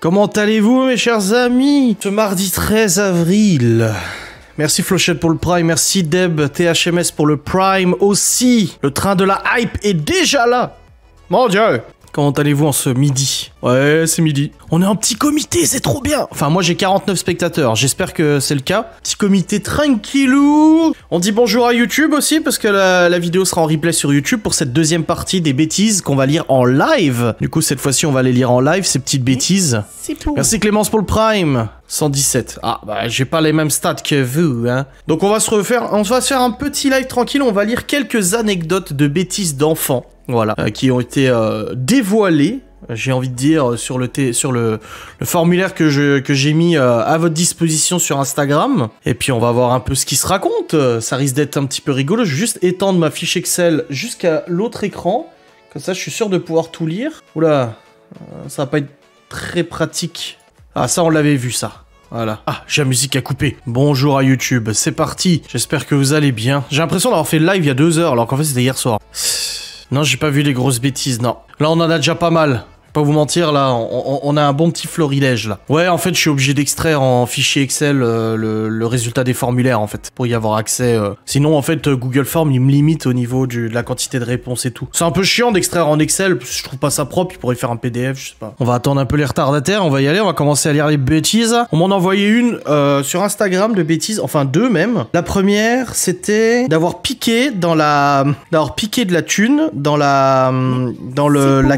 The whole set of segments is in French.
Comment allez-vous mes chers amis? Ce mardi 13 avril. Merci Flochette pour le Prime, merci Deb THMS pour le Prime aussi. Le train de la hype est déjà là. Mon Dieu. Comment allez-vous en ce midi? Ouais, c'est midi. On est en petit comité, c'est trop bien. Enfin, moi j'ai 49 spectateurs, j'espère que c'est le cas. Petit comité tranquillou. On dit bonjour à YouTube aussi, parce que la vidéo sera en replay sur YouTube pour cette deuxième partie des bêtises qu'on va lire en live. Du coup, cette fois-ci, on va les lire en live, ces petites bêtises. Merci Clémence pour le Prime. 117. Ah, bah, j'ai pas les mêmes stats que vous, hein. Donc, on va se faire un petit live tranquille. On va lire quelques anecdotes de bêtises d'enfants. Voilà, qui ont été dévoilées, j'ai envie de dire, sur le formulaire que j'ai mis à votre disposition sur Instagram. Et puis on va voir un peu ce qui se raconte. Ça risque d'être un petit peu rigolo. Je vais juste étendre ma fiche Excel jusqu'à l'autre écran. Comme ça, je suis sûr de pouvoir tout lire. Oula, ça va pas être très pratique. Ah, ça, on l'avait vu, ça. Voilà. Ah, j'ai la musique à couper. Bonjour à YouTube, c'est parti. J'espère que vous allez bien. J'ai l'impression d'avoir fait le live il y a 2 heures, alors qu'en fait, c'était hier soir. Non, j'ai pas vu les grosses bêtises, non. Là, on en a déjà pas mal. Pas vous mentir, là, on a un bon petit florilège, là. Ouais, en fait, je suis obligé d'extraire en fichier Excel le résultat des formulaires, en fait, pour y avoir accès. Sinon, en fait, Google Form, il me limite au niveau de la quantité de réponses et tout. C'est un peu chiant d'extraire en Excel, parce que je trouve pas ça propre, il pourrait faire un PDF, je sais pas. On va attendre un peu les retardataires, on va y aller, on va commencer à lire les bêtises. On m'en a envoyé une sur Instagram de bêtises, enfin 2 même. La première, c'était d'avoir piqué de la thune dans la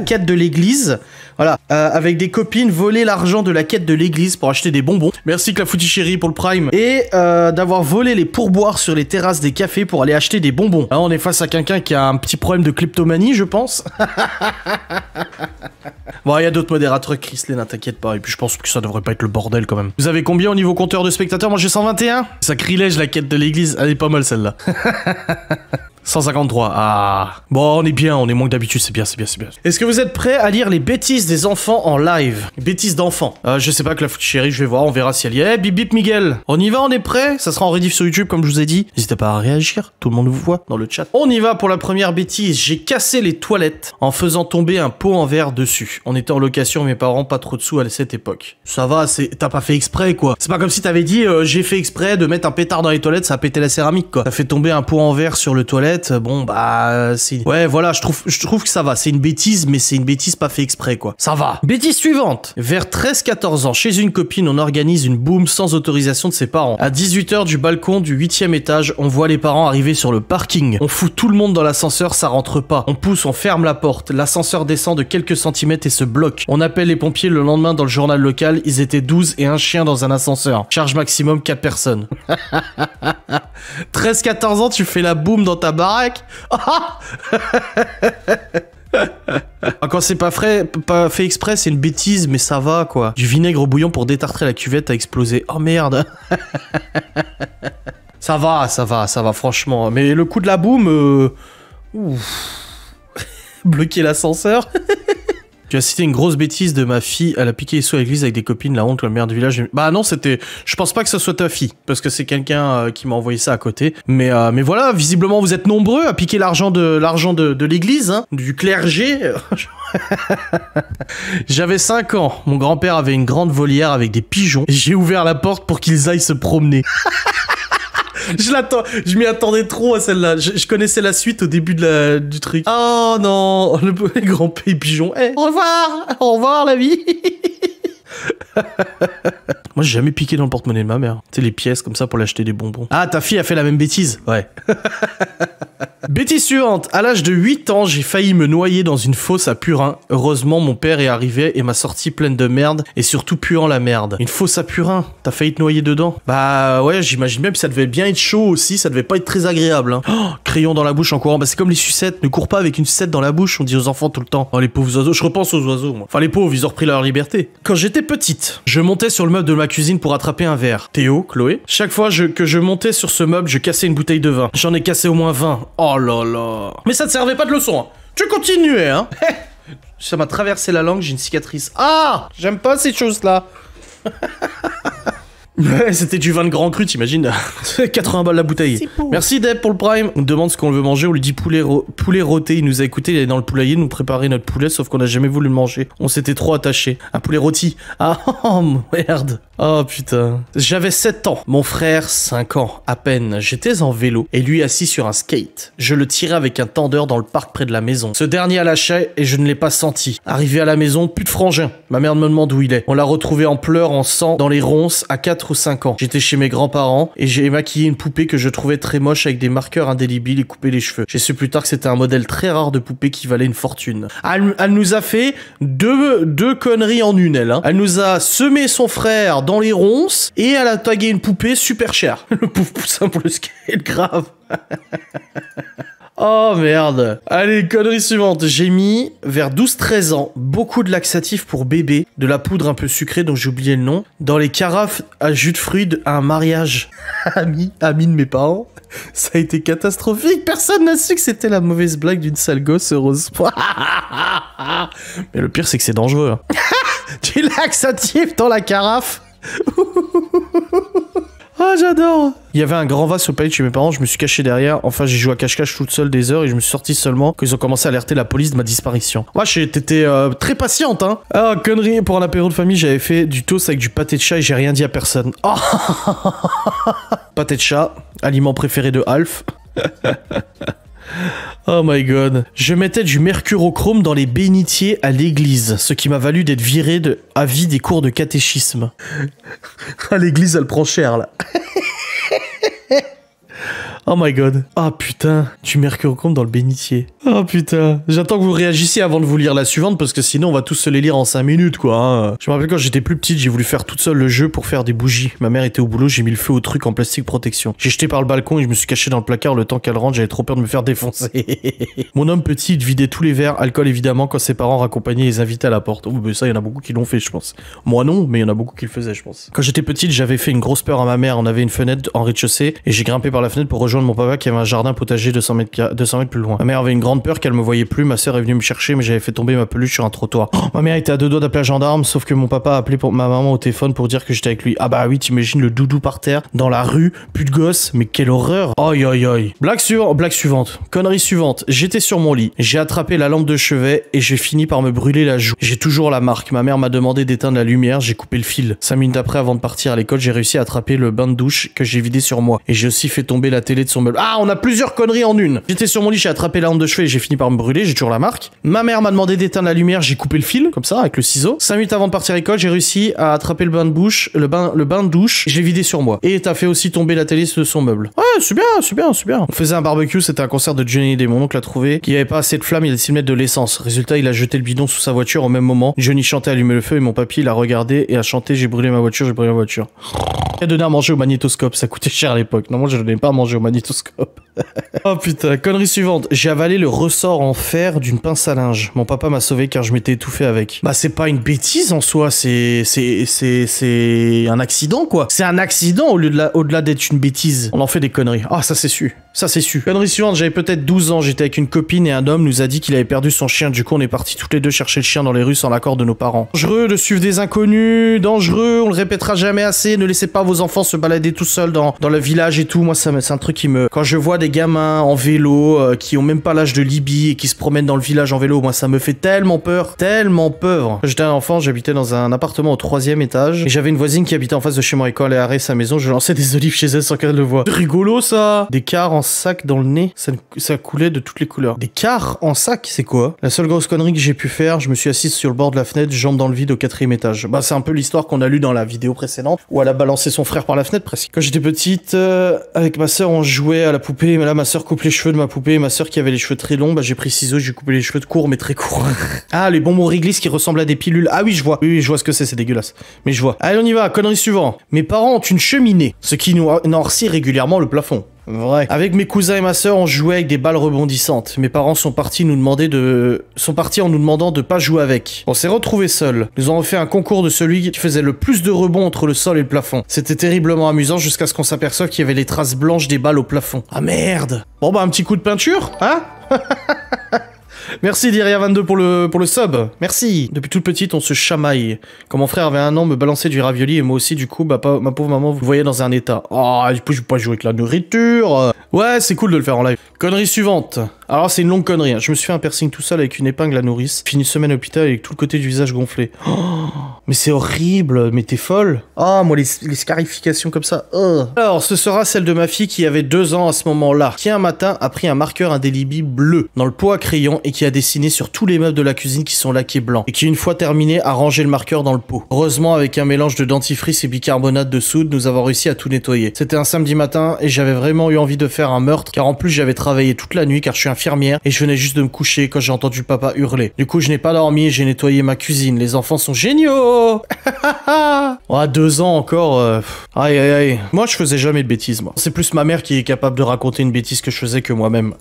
quête de l'église. Voilà, avec des copines, voler l'argent de la quête de l'église pour acheter des bonbons. Merci Clafouti Chéri pour le Prime. Et d'avoir volé les pourboires sur les terrasses des cafés pour aller acheter des bonbons. Là, on est face à quelqu'un qui a un petit problème de kleptomanie, je pense. Bon, il y a d'autres modérateurs qui Chris Lena, t'inquiète pas. Et puis je pense que ça devrait pas être le bordel quand même. Vous avez combien au niveau compteur de spectateurs? Moi j'ai 121. Sacrilège, la quête de l'église. Elle est pas mal celle-là. 153. Ah. Bon, on est bien, on est moins que d'habitude, c'est bien, c'est bien, c'est bien. Est-ce que vous êtes prêts à lire les bêtises des enfants en live? Bêtises d'enfants. Je sais pas, Clafouti Chéri, je vais voir, on verra si elle y est. Eh, bip bip Miguel. On y va, on est prêts? Ça sera en rediff sur YouTube, comme je vous ai dit. N'hésitez pas à réagir, tout le monde vous voit dans le chat. On y va pour la première bêtise. J'ai cassé les toilettes en faisant tomber un pot en verre dessus. On était en location, mes parents, pas trop de sous à cette époque. Ça va, t'as pas fait exprès, quoi. C'est pas comme si t'avais dit, j'ai fait exprès de mettre un pétard dans les toilettes, ça a pété la céramique, quoi. T'as fait tomber un pot en verre sur le toilette. Bon bah c'est... Ouais voilà, je trouve que ça va, c'est une bêtise, mais c'est une bêtise pas fait exprès quoi. Ça va. Bêtise suivante. Vers 13-14 ans, chez une copine, on organise une boum sans autorisation de ses parents. À 18 h du balcon du 8e étage, on voit les parents arriver sur le parking. On fout tout le monde dans l'ascenseur, ça rentre pas. On pousse, on ferme la porte. L'ascenseur descend de quelques centimètres et se bloque. On appelle les pompiers le lendemain dans le journal local, ils étaient 12 et un chien dans un ascenseur. Charge maximum 4 personnes. 13-14 ans, tu fais la boum dans ta baraque. Quand c'est pas fait exprès, c'est une bêtise, mais ça va quoi. Du vinaigre au bouillon pour détartrer la cuvette a explosé. Oh merde. Ça va, franchement. Mais le coup de la boum, bloquer l'ascenseur. Tu as cité une grosse bêtise de ma fille, elle a piqué les sous à l'église avec des copines, la honte, la mère du village. Bah non, c'était... Je pense pas que ce soit ta fille, parce que c'est quelqu'un qui m'a envoyé ça à côté. Mais voilà, visiblement vous êtes nombreux à piquer l'argent de l'église, hein, du clergé. J'avais 5 ans, mon grand-père avait une grande volière avec des pigeons, et j'ai ouvert la porte pour qu'ils aillent se promener. Je m'y attendais trop à celle-là. Je connaissais la suite au début du truc. Oh non, le grand pigeon. Hey, au revoir la vie. Moi, j'ai jamais piqué dans le porte-monnaie de ma mère. Tu sais, les pièces comme ça pour l'acheter des bonbons. Ah, ta fille a fait la même bêtise? Ouais. Bêtise suivante. À l'âge de 8 ans, j'ai failli me noyer dans une fosse à Purin. Heureusement, mon père est arrivé et m'a sorti pleine de merde et surtout puant la merde. Une fosse à Purin? T'as failli te noyer dedans? Bah ouais, j'imagine bien, puis ça devait bien être chaud aussi, ça devait pas être très agréable. Hein. Oh, crayon dans la bouche en courant. Bah c'est comme les sucettes. Ne cours pas avec une sucette dans la bouche, on dit aux enfants tout le temps. Oh les pauvres oiseaux, je repense aux oiseaux moi. Enfin les pauvres, ils ont repris leur liberté. Quand j'étais petite, je montais sur le meuble de ma cuisine pour attraper un verre. Théo, Chloé. Chaque fois que je montais sur ce meuble, je cassais une bouteille de vin. J'en ai cassé au moins 20. Oh là là. Mais ça te servait pas de leçon, hein. Tu continuais, hein. Ça m'a traversé la langue, j'ai une cicatrice. Ah, j'aime pas ces choses-là. Ouais, c'était du vin de grand cru, t'imagines. 80 balles la bouteille. Merci Deb pour le prime. On demande ce qu'on veut manger, on lui dit poulet rôti. Il nous a écouté, il est dans le poulailler, nous préparer notre poulet, sauf qu'on a jamais voulu le manger. On s'était trop attachés. Un poulet rôti. Ah, oh, merde. Oh putain. J'avais 7 ans. Mon frère, 5 ans. À peine. J'étais en vélo et lui assis sur un skate. Je le tirais avec un tendeur dans le parc près de la maison. Ce dernier a lâché et je ne l'ai pas senti. Arrivé à la maison, plus de frangin. Ma mère me demande où il est. On l'a retrouvé en pleurs, en sang, dans les ronces, à 4 ou 5 ans. J'étais chez mes grands-parents et j'ai maquillé une poupée que je trouvais très moche avec des marqueurs indélébiles et coupé les cheveux. J'ai su plus tard que c'était un modèle très rare de poupée qui valait une fortune. Elle nous a fait deux conneries en une, elle. Hein. Elle nous a semé son frère dans les ronces et elle a tagué une poupée super chère. Le pauvre poussin pour le skate, grave. Oh merde. Allez, connerie suivante. J'ai mis, vers 12-13 ans, beaucoup de laxatifs pour bébé, de la poudre un peu sucrée dont j'ai oublié le nom, dans les carafes à jus de fruits à un mariage. Ami de mes parents. Ça a été catastrophique. Personne n'a su que c'était la mauvaise blague d'une sale gosse, heureuse. Mais le pire, c'est que c'est dangereux. Hein. Du laxatif dans la carafe. Ah, j'adore. Il y avait un grand vase sur le palier de chez mes parents, je me suis caché derrière. Enfin, j'ai joué à cache-cache toute seule des heures et je me suis sorti seulement quand ils ont commencé à alerter la police de ma disparition. Moi, t'étais très patiente, hein. Ah, connerie, pour un apéro de famille, j'avais fait du toast avec du pâté de chat et j'ai rien dit à personne. Oh. Pâté de chat, aliment préféré de Alf. Oh my god. Je mettais du mercurochrome dans les bénitiers à l'église, ce qui m'a valu d'être viré à vie des cours de catéchisme. Ah, l'église, elle prend cher, là. Oh my god. Ah putain, du mercurochrome dans le bénitier. Oh putain. J'attends que vous réagissiez avant de vous lire la suivante parce que sinon on va tous se les lire en 5 minutes quoi. Hein. Je me rappelle quand j'étais plus petite, j'ai voulu faire toute seule le jeu pour faire des bougies. Ma mère était au boulot, j'ai mis le feu au truc en plastique protection. J'ai jeté par le balcon et je me suis caché dans le placard le temps qu'elle rentre, j'avais trop peur de me faire défoncer. Mon homme petit, il vidait tous les verres, alcool évidemment, quand ses parents raccompagnaient les invités à la porte. Oh mais ça, il y en a beaucoup qui l'ont fait je pense. Moi non, mais il y en a beaucoup qui le faisaient je pense. Quand j'étais petite, j'avais fait une grosse peur à ma mère. On avait une fenêtre en rez-de-chaussée et j'ai grimpé par la fenêtre pour rejoindre mon papa qui avait un jardin potager 200 mètres plus loin. Ma mère avait une grande peur qu'elle me voyait plus, ma sœur est venue me chercher mais j'avais fait tomber ma peluche sur un trottoir. Oh, ma mère était à 2 doigts d'appeler un gendarme sauf que mon papa a appelé pour ma maman au téléphone pour dire que j'étais avec lui. Ah bah oui, t'imagines le doudou par terre, dans la rue, plus de gosses, mais quelle horreur. Aïe aïe aïe. Blague suivante. Connerie suivante. J'étais sur mon lit, j'ai attrapé la lampe de chevet et j'ai fini par me brûler la joue. J'ai toujours la marque. Ma mère m'a demandé d'éteindre la lumière, j'ai coupé le fil. 5 minutes après, avant de partir à l'école, j'ai réussi à attraper le bain de douche que j'ai vidé sur moi. Et j'ai aussi fait tomber la télé de son meuble. Ah, on a plusieurs conneries en une. J'étais sur mon lit, j'ai attrapé la lampe de chevet et j'ai fini par me brûler, j'ai toujours la marque. Ma mère m'a demandé d'éteindre la lumière, j'ai coupé le fil, comme ça, avec le ciseau. 5 minutes avant de partir à l'école, j'ai réussi à attraper le bain de douche, j'ai vidé sur moi. Et t'as fait aussi tomber la télé de son meuble. Ouais, c'est bien. On faisait un barbecue, c'était un concert de Johnny Hallyday. Mon oncle a trouvé qu'il n'y avait pas assez de flammes, il a décidé de mettre de l'essence. Résultat, il a jeté le bidon sous sa voiture au même moment. Johnny chantait, allumé le feu et mon papy l'a regardé et a chanté, j'ai brûlé ma voiture. Il a donné à manger au magnétoscope, ça coûtait cher à l'époque. Non, moi je donnais pas à manger au magnétoscope. Oh putain, connerie suivante. J'ai avalé le ressort en fer d'une pince à linge. Mon papa m'a sauvé car je m'étais étouffé avec. Bah c'est pas une bêtise en soi, c'est un accident quoi. C'est un accident au-delà d'être une bêtise. On en fait des conneries. Ah ça c'est su. Connerie suivante, j'avais peut-être 12 ans, j'étais avec une copine et un homme nous a dit qu'il avait perdu son chien. Du coup on est partis toutes les deux chercher le chien dans les rues sans l'accord de nos parents. Dangereux de suivre des inconnus, dangereux, on le répétera jamais assez, ne laissez pas vos enfants se balader tout seuls dans le village et tout. Moi c'est un truc qui me... Quand je vois des gamins en vélo qui ont même pas l'âge de Libye et qui se promènent dans le village en vélo, moi ça me fait tellement peur. Quand j'étais un enfant, j'habitais dans un appartement au 3e étage et j'avais une voisine qui habitait en face de chez moi et quand elle est arrêtée sa maison, je lançais des olives chez elle sans qu'elle le voie. C'est rigolo ça. Des quarts en sac dans le nez, ça coulait de toutes les couleurs. Des quarts en sac, c'est quoi? La seule grosse connerie que j'ai pu faire, je me suis assise sur le bord de la fenêtre, jambes dans le vide au 4e étage. Bah c'est un peu l'histoire qu'on a lue dans la vidéo précédente où elle a balancé son frère par la fenêtre presque. Quand j'étais petite, avec ma sœur, on jouait à la poupée, mais là ma sœur coupe les cheveux de ma poupée, ma sœur qui avait les cheveux très longs, bah j'ai pris ciseaux, j'ai coupé les cheveux de court mais très courts. Ah, les bonbons Wrigley's qui ressemblent à des pilules. Ah oui, je vois. Oui, je vois ce que c'est dégueulasse. Mais je vois. Allez, on y va, connerie suivante. Mes parents ont une cheminée, ce qui noircit régulièrement le plafond. Vrai. Avec mes cousins et ma sœur, on jouait avec des balles rebondissantes. Mes parents sont partis en nous demandant de pas jouer avec. On s'est retrouvés seuls. Nous avons fait un concours de celui qui faisait le plus de rebonds entre le sol et le plafond. C'était terriblement amusant jusqu'à ce qu'on s'aperçoive qu'il y avait les traces blanches des balles au plafond. Ah merde. Bon bah un petit coup de peinture, hein? Merci Diria22 pour le sub. Merci. Depuis toute petite, on se chamaille. Quand mon frère avait 1 an, me balançait du ravioli et moi aussi, du coup, bah, ma pauvre maman, vous voyez dans un état. Oh, du coup, je vais pas jouer avec la nourriture. Ouais, c'est cool de le faire en live. Connerie suivante. Alors, c'est une longue connerie. Hein. Je me suis fait un piercing tout seul avec une épingle à nourrice. Fini une semaine à l'hôpital avec tout le côté du visage gonflé. Oh, mais c'est horrible. Mais t'es folle. Ah, moi, les scarifications comme ça. Oh. Alors, ce sera celle de ma fille qui avait 2 ans à ce moment-là. Qui un matin a pris un marqueur indélébile bleu dans le pot à crayon et qui a dessiné sur tous les meubles de la cuisine qui sont laqués blancs. Et qui, une fois terminé, a rangé le marqueur dans le pot. Heureusement, avec un mélange de dentifrice et bicarbonate de soude, nous avons réussi à tout nettoyer. C'était un samedi matin et j'avais vraiment eu envie de faire un meurtre car en plus j'avais travaillé toute la nuit car je suis infirmière et je venais juste de me coucher quand j'ai entendu papa hurler. Du coup, je n'ai pas dormi et j'ai nettoyé ma cuisine. Les enfants sont géniaux. Oh, à 2 ans encore. Aïe aïe aïe. Moi, je faisais jamais de bêtises, moi. C'est plus ma mère qui est capable de raconter une bêtise que je faisais que moi-même.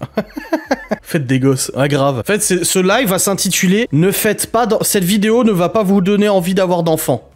Faites des gosses, ah grave. En fait, ce live va s'intituler « Ne faites pas... Cette vidéo ne va pas vous donner envie d'avoir d'enfants. »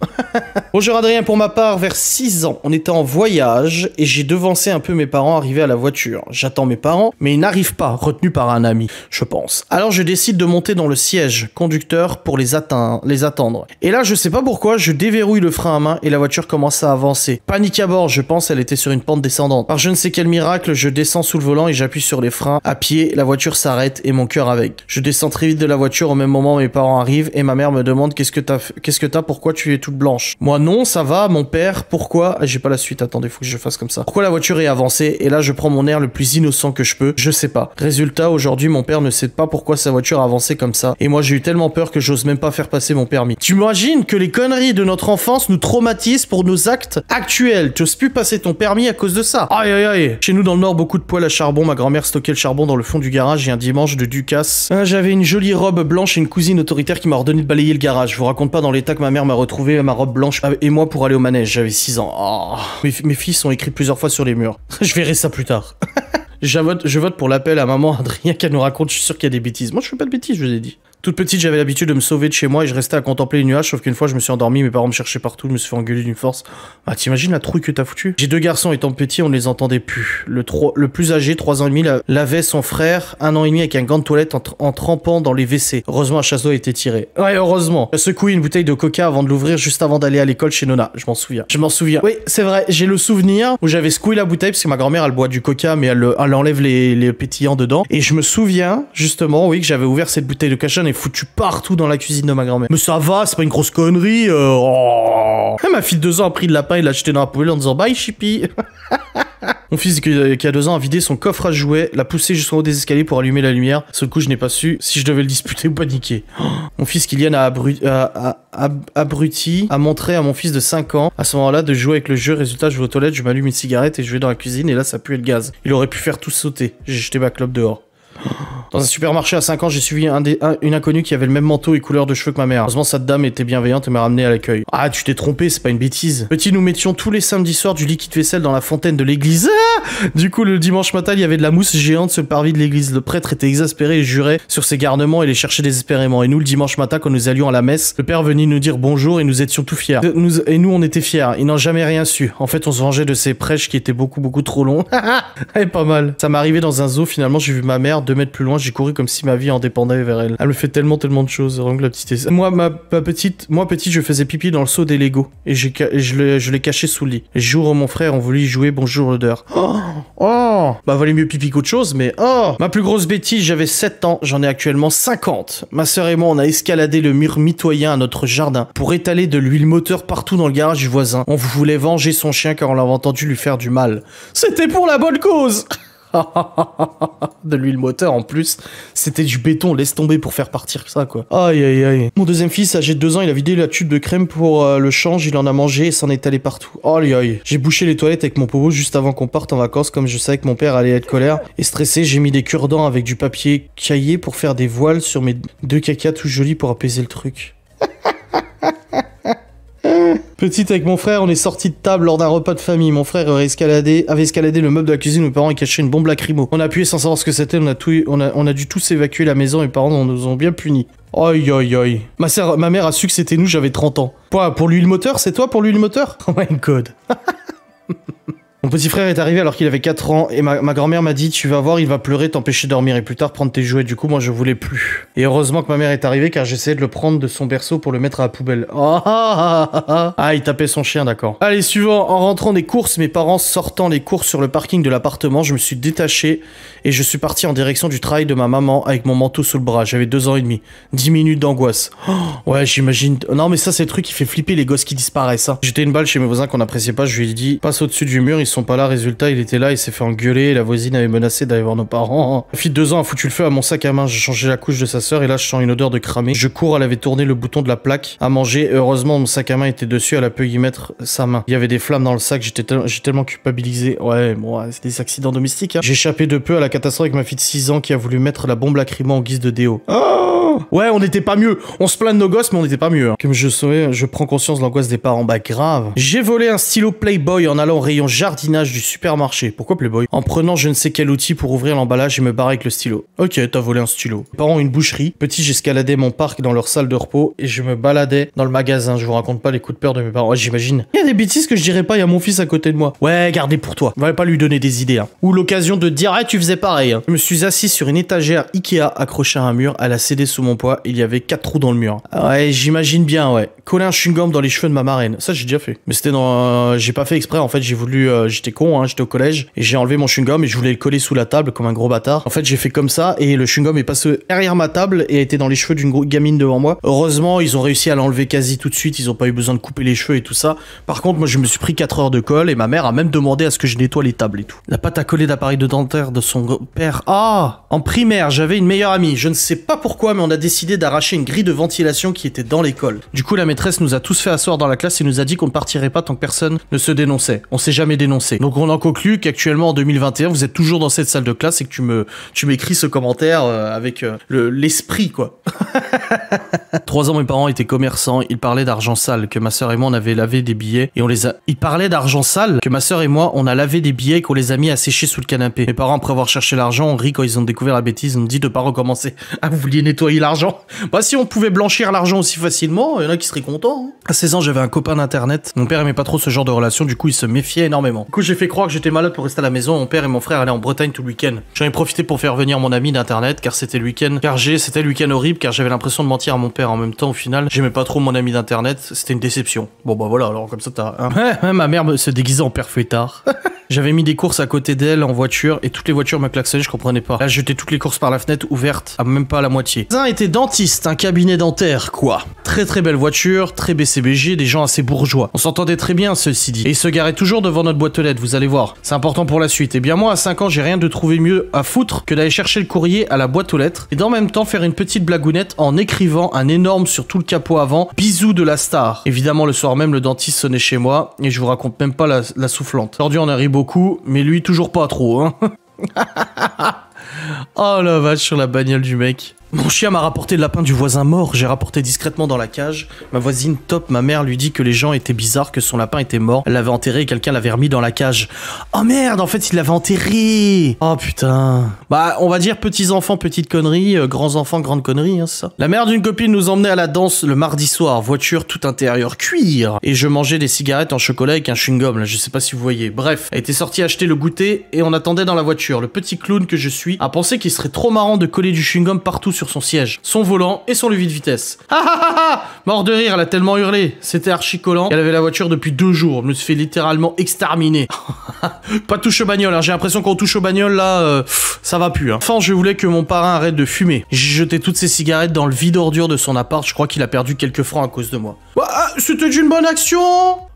Bonjour Adrien, pour ma part, vers 6 ans, on était en voyage et j'ai devancé un peu mes parents arrivés à la voiture. J'attends mes parents, mais ils n'arrivent pas, retenus par un ami, je pense. Alors je décide de monter dans le siège conducteur pour les attendre. Et là, je sais pas pourquoi, je déverrouille le frein à main et la voiture commence à avancer. Panique à bord, je pense, elle était sur une pente descendante. Par je ne sais quel miracle, je descends sous le volant et j'appuie sur les freins. À pied, la voiture s'arrête et mon cœur avec. Je descends très vite de la voiture au même moment mes parents arrivent et ma mère me demande qu'est-ce que t'as, pourquoi tu es toute blanche. Moi non, ça va, mon père, pourquoi? J'ai pas la suite, attendez, faut que je fasse comme ça. Pourquoi la voiture est avancée? Et là je prends mon air le plus innocent que je peux, je sais pas. Résultat, aujourd'hui mon père ne sait pas pourquoi sa voiture a avancé comme ça. Et moi j'ai eu tellement peur que j'ose même pas faire passer mon permis. Tu imagines que les conneries de notre enfance nous traumatisent pour nos actes actuels. Tu oses plus passer ton permis à cause de ça. Aïe aïe aïe. Chez nous dans le nord, beaucoup de poêles à charbon, ma grand-mère stockait le charbon dans le fond du garage et un dimanche de Ducasse. J'avais une jolie robe blanche et une cousine autoritaire qui m'a ordonné de balayer le garage. Je vous raconte pas dans l'état que ma mère m'a retrouvé ma robe blanche et moi pour aller au manège. J'avais 6 ans. Oh. Mes filles sont écrites plusieurs fois sur les murs. Je verrai ça plus tard. Je vote pour l'appel à maman Adrien qu'elle nous raconte. Je suis sûr qu'il y a des bêtises. Moi je fais pas de bêtises, je vous ai dit. Toute petite, j'avais l'habitude de me sauver de chez moi et je restais à contempler les nuages, sauf qu'une fois, je me suis endormi, mes parents me cherchaient partout, je me suis fait engueuler d'une force. Ah, t'imagines la trouille que t'as foutu? J'ai 2 garçons étant petits, on ne les entendait plus. Le plus âgé, 3 ans et demi, lavait son frère, 1 an et demi avec un gant de toilette en trempant dans les WC. Heureusement, un chasse-d'eau a été tiré. Ouais, heureusement. J'ai secoué une bouteille de coca avant de l'ouvrir juste avant d'aller à l'école chez Nona. Je m'en souviens. Oui, c'est vrai, j'ai le souvenir où j'avais secoué la bouteille parce que ma grand-mère, elle boit du coca, mais elle enlève les pétillants dedans. Et je me souviens, justement, oui, que j'avais ouvert cette bouteille de coca et foutu partout dans la cuisine de ma grand-mère. Mais ça va, c'est pas une grosse connerie. Oh. Ma fille de 2 ans a pris de lapin et l'a jeté dans la poubelle en disant bye chippy. Mon fils qui a 2 ans a vidé son coffre à jouets, l'a poussé jusqu'en haut des escaliers pour allumer la lumière. Ce coup, je n'ai pas su si je devais le disputer ou paniquer. Oh. Mon fils Kylian abruti a montré à mon fils de 5 ans à ce moment-là de jouer avec le jeu. Résultat, je vais aux toilettes, je m'allume une cigarette et je vais dans la cuisine et là, ça puait le gaz. Il aurait pu faire tout sauter. J'ai jeté ma clope dehors. Dans un supermarché à 5 ans, j'ai suivi une inconnue qui avait le même manteau et couleur de cheveux que ma mère. Heureusement, cette dame était bienveillante et m'a ramené à l'accueil. Ah, tu t'es trompé, c'est pas une bêtise. Petit, nous mettions tous les samedis soirs du liquide vaisselle dans la fontaine de l'église. Ah, du coup, le dimanche matin, il y avait de la mousse géante sur le parvis de l'église. Le prêtre était exaspéré et jurait sur ses garnements et les cherchait désespérément. Et nous, le dimanche matin, quand nous allions à la messe, le père venait nous dire bonjour et nous étions tout fiers. Nous, on était fiers. Ils n'ont jamais rien su. En fait, on se vengeait de ces prêches qui étaient beaucoup trop longs. Et pas mal. Ça m'est arrivé dans un zoo, finalement, j'ai vu ma mère 2 mètres plus loin. J'ai couru comme si ma vie en dépendait vers elle. Elle me fait tellement de choses. Vraiment que la petite. Moi, petit, je faisais pipi dans le seau des Lego. Et je l'ai caché sous le lit. Et jour où mon frère, on voulait y jouer bonjour l'odeur. Oh, bah valait mieux pipi qu'autre chose, mais oh. Ma plus grosse bêtise, j'avais 7 ans, j'en ai actuellement 50. Ma sœur et moi, on a escaladé le mur mitoyen à notre jardin pour étaler de l'huile moteur partout dans le garage du voisin. On voulait venger son chien car on l'avait entendu lui faire du mal. C'était pour la bonne cause. De l'huile moteur en plus, c'était du béton, laisse tomber pour faire partir ça quoi. Aïe aïe aïe. Mon deuxième fils, âgé de 2 ans, il a vidé la tube de crème pour le change, il en a mangé et s'en est allé partout. Aïe aïe. J'ai bouché les toilettes avec mon popo juste avant qu'on parte en vacances, comme je savais que mon père allait être colère et stressé, j'ai mis des cure-dents avec du papier caillé pour faire des voiles sur mes 2 cacas tout jolis pour apaiser le truc. Petite avec mon frère, on est sorti de table lors d'un repas de famille. Mon frère avait escaladé le meuble de la cuisine, mes parents ont caché une bombe lacrymo. On a appuyé sans savoir ce que c'était, on a dû tous évacuer la maison, mes parents nous ont bien punis. Aïe aïe aïe. Ma mère a su que c'était nous, j'avais 30 ans. Quoi, pour l'huile moteur, c'est toi pour l'huile moteur? Oh my god. Mon petit frère est arrivé alors qu'il avait 4 ans et ma grand-mère m'a dit tu vas voir, il va pleurer, t'empêcher de dormir et plus tard prendre tes jouets. Du coup, moi je voulais plus. Et heureusement que ma mère est arrivée car j'essayais de le prendre de son berceau pour le mettre à la poubelle. Ah, il tapait son chien, d'accord. Allez, suivant. En rentrant des courses, mes parents sortant les courses sur le parking de l'appartement, je me suis détaché et je suis parti en direction du travail de ma maman avec mon manteau sous le bras. J'avais 2 ans et demi. 10 minutes d'angoisse. Ouais, j'imagine. Non, mais ça, c'est le truc qui fait flipper les gosses qui disparaissent. Hein. J'étais une balle chez mes voisins qu'on n'appréciait pas. Je lui ai dit, passe au-dessus du mur, ils sont pas là. Résultat, il était là, il s'est fait engueuler. La voisine avait menacé d'aller voir nos parents. Ma fille de 2 ans a foutu le feu à mon sac à main. J'ai changé la couche de sa sœur et là, je sens une odeur de cramé. Je cours, elle avait tourné le bouton de la plaque à manger. Heureusement, mon sac à main était dessus. Elle a pu y mettre sa main. Il y avait des flammes dans le sac. J'ai tellement culpabilisé. Ouais, bon, c'est des accidents domestiques. Hein. J'ai échappé de peu à la catastrophe avec ma fille de 6 ans qui a voulu mettre la bombe lacrymo en guise de déo. Oh ouais, on n'était pas mieux. On se plaint de nos gosses, mais on n'était pas mieux. Hein. Comme je saurais, je prends conscience de l'angoisse des parents. Bah grave. J'ai volé un stylo Playboy en allant au rayon jardinage du supermarché. Pourquoi Playboy? En prenant je ne sais quel outil pour ouvrir l'emballage et me barrer avec le stylo. Ok, t'as volé un stylo. Mes parents ont une boucherie. Petit, j'escaladais mon parc dans leur salle de repos et je me baladais dans le magasin. Je vous raconte pas les coups de peur de mes parents. Ouais, j'imagine. Il y a des bêtises que je dirais pas, il y a mon fils à côté de moi. Ouais, gardez pour toi. On va pas lui donner des idées. Hein. Ou l'occasion de dire, ah, tu faisais pareil. Hein. Je me suis assis sur une étagère Ikea accrochée à un mur. Elle a cédé sous mon poids. Il y avait 4 trous dans le mur. Ouais, j'imagine bien, ouais. Coller un chewing-gum dans les cheveux de ma marraine. Ça, j'ai déjà fait. Mais c'était dans... j'ai pas fait exprès, en fait. J'ai voulu... j'étais con, hein. J'étais au collège. Et j'ai enlevé mon chewing-gum et je voulais le coller sous la table comme un gros bâtard. En fait, j'ai fait comme ça et le chewing-gum est passé derrière ma table et a été dans les cheveux d'une gamine devant moi. Heureusement, ils ont réussi à l'enlever quasi tout de suite. Ils ont pas eu besoin de couper les cheveux et tout ça. Par contre, moi, je me suis pris 4 heures de colle et ma mère a même demandé à ce que je nettoie les tables et tout. La pâte à coller d'appareil de dentaire de son père. Ah! En primaire, j'avais une meilleure amie. Je ne sais pas pourquoi, mais on a décidé d'arracher une grille de ventilation qui était dans l'école. Du coup, la maîtresse nous a tous fait asseoir dans la classe et nous a dit qu'on ne partirait pas tant que personne ne se dénonçait. On s'est jamais dénoncé. Donc on en conclut qu'actuellement en 2021, vous êtes toujours dans cette salle de classe et que tu m'écris ce commentaire avec l'esprit, quoi. 3 ans, mes parents étaient commerçants. Ils parlaient d'argent sale, que ma sœur et moi on avait lavé des billets et on les a... Ils parlaient d'argent sale, que ma sœur et moi on a lavé des billets et qu'on les a mis à sécher sous le canapé. Mes parents, après avoir cherché l'argent, ont ri quand ils ont découvert la bêtise, ont dit de pas recommencer. Ah, vous vouliez nettoyer l'argent? Bah si on pouvait blanchir l'argent aussi facilement, il y en a qui seraient contents. Hein. À 16 ans, j'avais un copain d'internet. Mon père aimait pas trop ce genre de relation, du coup il se méfiait énormément. Du coup j'ai fait croire que j'étais malade pour rester à la maison. Mon père et mon frère allaient en Bretagne tout le week-end. J'en ai profité pour faire venir mon ami d'internet car c'était le week-end. C'était le week-end horrible car j'avais l'impression de mentir à mon père. En même temps, au final, j'aimais pas trop mon ami d'internet. C'était une déception. Bon bah voilà, alors comme ça t'as... Hein. Ma mère se déguisait en père fouettard. J'avais mis des courses à côté d'elle en voiture et toutes les voitures me klaxonnaient, je comprenais pas. Là, jetais toutes les courses par la fenêtre ouverte, à même pas à la moitié. Un était dentiste, un cabinet dentaire, quoi. Très très belle voiture, très BCBG, des gens assez bourgeois. On s'entendait très bien, ceci dit. Et il se garait toujours devant notre boîte aux lettres, vous allez voir. C'est important pour la suite. Et bien moi, à 5 ans, j'ai rien de trouvé mieux à foutre que d'aller chercher le courrier à la boîte aux lettres et d'en même temps faire une petite blagounette en écrivant un énorme sur tout le capot avant, bisous de la star. Évidemment, le soir même, le dentiste sonnait chez moi et je vous raconte même pas la soufflante. Aujourd'hui, on a ri beaucoup, mais lui, toujours pas trop, hein. Oh la vache sur la bagnole du mec. Mon chien m'a rapporté le lapin du voisin mort, j'ai rapporté discrètement dans la cage. Ma voisine top, ma mère lui dit que les gens étaient bizarres, que son lapin était mort. Elle l'avait enterré et quelqu'un l'avait remis dans la cage. Oh merde, en fait il l'avait enterré. Oh putain. Bah on va dire petits enfants, petites conneries, grands enfants, grandes conneries, hein, c'est ça. La mère d'une copine nous emmenait à la danse le mardi soir, voiture tout intérieur, cuir. Et je mangeais des cigarettes en chocolat avec un chewing-gum, là je sais pas si vous voyez. Bref, elle était sortie acheter le goûter et on attendait dans la voiture. Le petit clown que je suis a pensé qu'il serait trop marrant de coller du chewing-gum partout sur son siège, son volant et son levier de vitesse. Ah ah ah ah. Mort de rire, elle a tellement hurlé. C'était archi collant. Elle avait la voiture depuis 2 jours. Je me suis fait littéralement exterminer. Pas de touche aux bagnoles, hein. J'ai l'impression qu'on touche aux bagnoles là, ça va plus. Hein. Enfin, je voulais que mon parrain arrête de fumer. J'ai jeté toutes ses cigarettes dans le vide ordure de son appart. Je crois qu'il a perdu quelques francs à cause de moi. Bah, c'était une bonne action.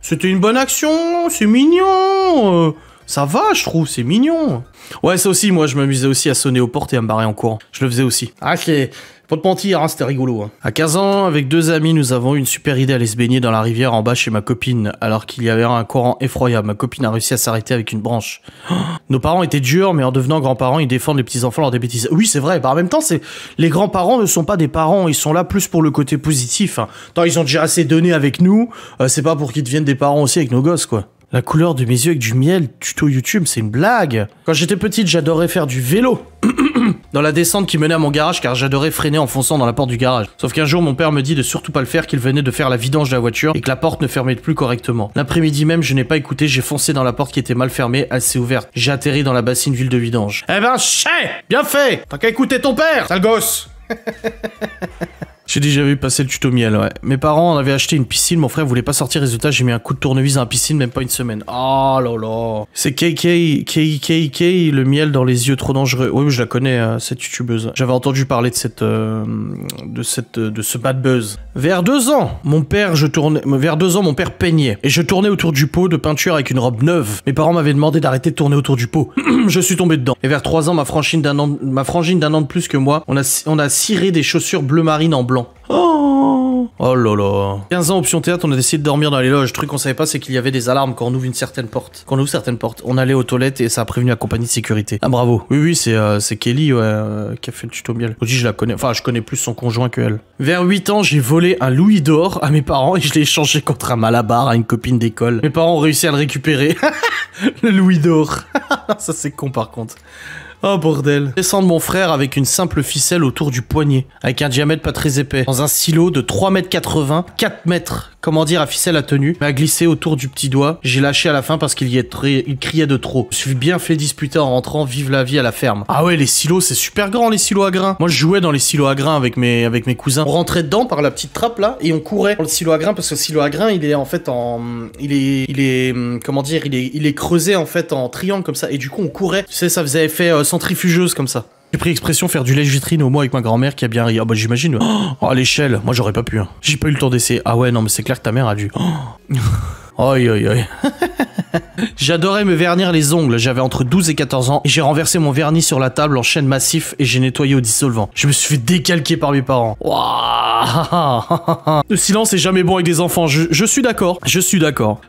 C'était une bonne action. C'est mignon. Ça va, je trouve, c'est mignon. Ouais, ça aussi, moi, je m'amusais aussi à sonner aux portes et à me barrer en courant. Je le faisais aussi. Ah, c'est... Faut te mentir, hein, c'était rigolo. Hein. À 15 ans, avec 2 amis, nous avons eu une super idée à aller se baigner dans la rivière en bas chez ma copine, alors qu'il y avait un courant effroyable. Ma copine a réussi à s'arrêter avec une branche. Oh, nos parents étaient durs, mais en devenant grands-parents, ils défendent les petits-enfants lors des bêtises. Oui, c'est vrai. Bah, en même temps, les grands-parents ne sont pas des parents, ils sont là plus pour le côté positif. Hein. Tant ils ont déjà assez donné avec nous, c'est pas pour qu'ils deviennent des parents aussi avec nos gosses, quoi. La couleur de mes yeux avec du miel, tuto YouTube, c'est une blague. Quand j'étais petite, j'adorais faire du vélo. dans la descente qui menait à mon garage car j'adorais freiner en fonçant dans la porte du garage. Sauf qu'un jour, mon père me dit de surtout pas le faire, qu'il venait de faire la vidange de la voiture et que la porte ne fermait plus correctement. L'après-midi même, je n'ai pas écouté, j'ai foncé dans la porte qui était mal fermée, elle s'est ouverte. J'ai atterri dans la bassine d'huile de vidange. Eh ben, bien fait. T'as qu'à écouter ton père, sale gosse. J'ai déjà vu passer le tuto miel, ouais. Mes parents en avaient acheté une piscine, mon frère voulait pas sortir, résultat j'ai mis un coup de tournevis dans la piscine, même pas une semaine. Oh là là. C'est KK, le miel dans les yeux trop dangereux. Oui, je la connais, cette youtubeuse. J'avais entendu parler de ce bad buzz. Vers 2 ans, mon père peignait. Et je tournais autour du pot de peinture avec une robe neuve. Mes parents m'avaient demandé d'arrêter de tourner autour du pot. Je suis tombé dedans. Et vers 3 ans, ma frangine d'un an de plus que moi, on a ciré des chaussures bleu marine en blanc. Oh là là. 15 ans, option théâtre, on a décidé de dormir dans les loges. Le truc qu'on savait pas, c'est qu'il y avait des alarmes quand on ouvre certaines portes. On allait aux toilettes et ça a prévenu la compagnie de sécurité. Ah bravo. Oui, c'est Kelly, qui a fait le tuto miel. Aussi, je la connais. Enfin, je connais plus son conjoint que elle. Vers 8 ans, j'ai volé un louis d'or à mes parents et je l'ai échangé contre un malabar à une copine d'école. Mes parents ont réussi à le récupérer. Le louis d'or. Ça, c'est con par contre. Oh bordel. Descendre mon frère avec une simple ficelle autour du poignet, avec un diamètre pas très épais, dans un silo de 3,80 m, 4 mètres. Comment dire, à ficelle à tenue, m'a glissé autour du petit doigt. J'ai lâché à la fin parce il criait de trop. Je suis bien fait disputer en rentrant, vive la vie à la ferme. Ah ouais, les silos, c'est super grand les silos à grains. Moi je jouais dans les silos à grains avec mes cousins. On rentrait dedans par la petite trappe là et on courait dans le silo à grains parce que le silo à grains il est en fait il est creusé en fait en triangle comme ça et du coup on courait. Tu sais, ça faisait effet centrifugeuse comme ça. J'ai pris expression faire du lèche-vitrine au moins avec ma grand-mère qui a bien ri. Ah bah j'imagine. Oh, à l'échelle, moi j'aurais pas pu. Hein. J'ai pas eu le temps d'essayer. Ah ouais, non mais c'est clair que ta mère a dû. Aïe aïe aïe. J'adorais me vernir les ongles, j'avais entre 12 et 14 ans et j'ai renversé mon vernis sur la table en chêne massif et j'ai nettoyé au dissolvant. Je me suis fait décalquer par mes parents. Le silence est jamais bon avec des enfants, je suis d'accord,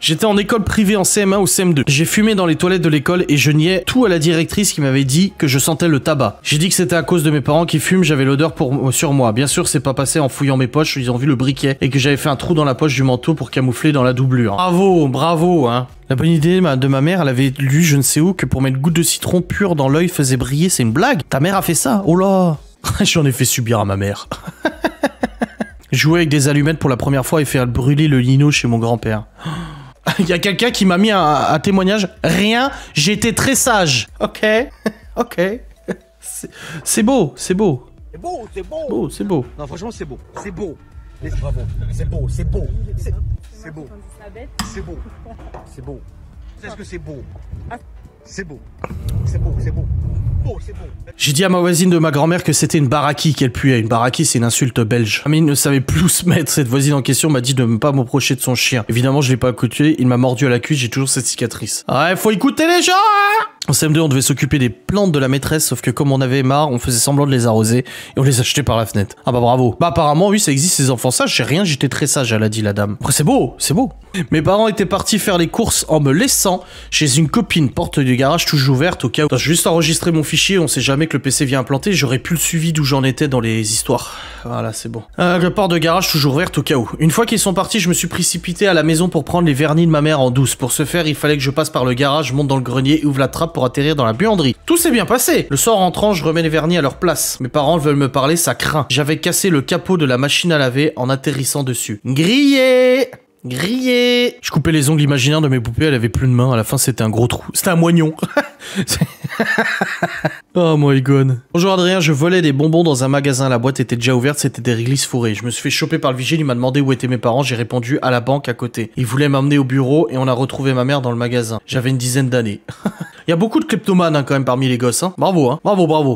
J'étais en école privée en CM1 ou CM2. J'ai fumé dans les toilettes de l'école et je niais tout à la directrice qui m'avait dit que je sentais le tabac. J'ai dit que c'était à cause de mes parents qui fument, j'avais l'odeur sur moi. Bien sûr, c'est pas passé en fouillant mes poches, ils ont vu le briquet et que j'avais fait un trou dans la poche du manteau pour camoufler dans la doublure. Bravo, hein. La bonne idée de ma mère, elle avait lu je ne sais où que pour mettre une goutte de citron pur dans l'œil faisait briller, c'est une blague. Ta mère a fait ça? Oh là. J'en ai fait subir à ma mère. Jouer avec des allumettes pour la première fois et faire brûler le lino chez mon grand-père. Il y a quelqu'un qui m'a mis un témoignage. Rien, j'étais très sage. Ok. C'est beau. C'est beau. Non, franchement, c'est beau. C'est beau. Bravo. C'est beau. C'est beau. Est-ce que c'est beau? C'est beau. J'ai dit à ma voisine de ma grand-mère que c'était une baraki qu'elle puait. Une baraki, c'est une insulte belge. Mais il ne savait plus où se mettre. Cette voisine en question m'a dit de ne pas m'approcher de son chien. Évidemment, je l'ai pas écouté. Il m'a mordu à la cuisse. J'ai toujours cette cicatrice. Ouais, faut écouter les gens, hein. En CM2, on devait s'occuper des plantes de la maîtresse, sauf que comme on avait marre, on faisait semblant de les arroser et on les achetait par la fenêtre. Ah bah bravo. Bah apparemment, oui, ça existe ces enfants sages. J'ai rien, j'étais très sage, elle a dit la dame. Après, c'est beau. Mes parents étaient partis faire les courses en me laissant chez une copine, porte du garage toujours ouverte au cas où. J'ai juste enregistré mon fichier, on sait jamais que le PC vient implanter, j'aurais pu le suivi d'où j'en étais dans les histoires. Voilà, c'est bon. La porte de garage toujours ouverte au cas où. Une fois qu'ils sont partis, je me suis précipité à la maison pour prendre les vernis de ma mère en douce. Pour ce faire, il fallait que je passe par le garage, monte dans le grenier et ouvre la trappe pour atterrir dans la buanderie. Tout s'est bien passé. Le soir rentrant, je remets les vernis à leur place. Mes parents veulent me parler, ça craint. J'avais cassé le capot de la machine à laver en atterrissant dessus. Grillé. Je coupais les ongles imaginaires de mes poupées, elle avait plus de mains, à la fin c'était un gros trou. C'était un moignon. Oh my god. Bonjour Adrien, je volais des bonbons dans un magasin, la boîte était déjà ouverte, c'était des réglisses fourrées. Je me suis fait choper par le vigile, il m'a demandé où étaient mes parents, j'ai répondu à la banque à côté. Il voulait m'emmener au bureau et on a retrouvé ma mère dans le magasin. J'avais une dizaine d'années. Il y a beaucoup de kleptomanes quand même parmi les gosses, hein. Bravo.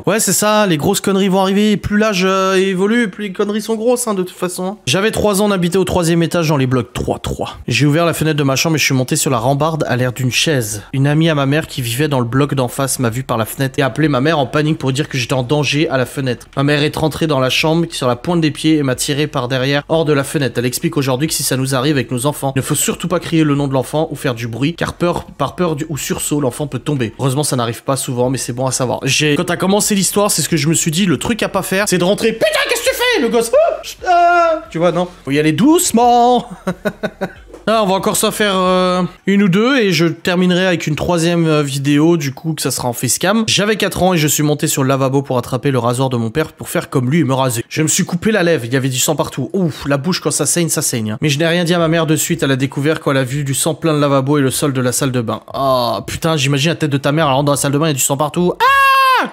Ouais, c'est ça, les grosses conneries vont arriver, plus l'âge évolue, plus les conneries sont grosses, de toute façon. J'avais 3 ans, on habitait au 3e étage dans les blocs 3. J'ai ouvert la fenêtre de ma chambre et je suis monté sur la rambarde à l'air d'une chaise. Une amie à ma mère qui vivait dans le bloc d'en face m'a vu par la fenêtre et a appelé ma mère en panique pour dire que j'étais en danger à la fenêtre. Ma mère est rentrée dans la chambre sur la pointe des pieds et m'a tiré par derrière hors de la fenêtre. Elle explique aujourd'hui que si ça nous arrive avec nos enfants, il ne faut surtout pas crier le nom de l'enfant ou faire du bruit car par peur ou sursaut, l'enfant peut tomber. Heureusement, ça n'arrive pas souvent, mais c'est bon à savoir. Quand t'as commencé l'histoire, c'est ce que je me suis dit, le truc à pas faire, c'est de rentrer. Putain, qu'est-ce que tu fais? Le gosse. Tu vois, non? Faut y aller doucement. Ah, on va encore s'en faire une ou deux et je terminerai avec une troisième vidéo du coup que ça sera en facecam. J'avais 4 ans et je suis monté sur le lavabo pour attraper le rasoir de mon père pour faire comme lui et me raser. Je me suis coupé la lèvre, il y avait du sang partout. Ouf, la bouche quand ça saigne, ça saigne. Hein. Mais je n'ai rien dit à ma mère de suite, elle a découvert quand elle a vu du sang plein de lavabo et le sol de la salle de bain. Ah putain, j'imagine la tête de ta mère, elle rentre dans la salle de bain, il y a du sang partout. Ah!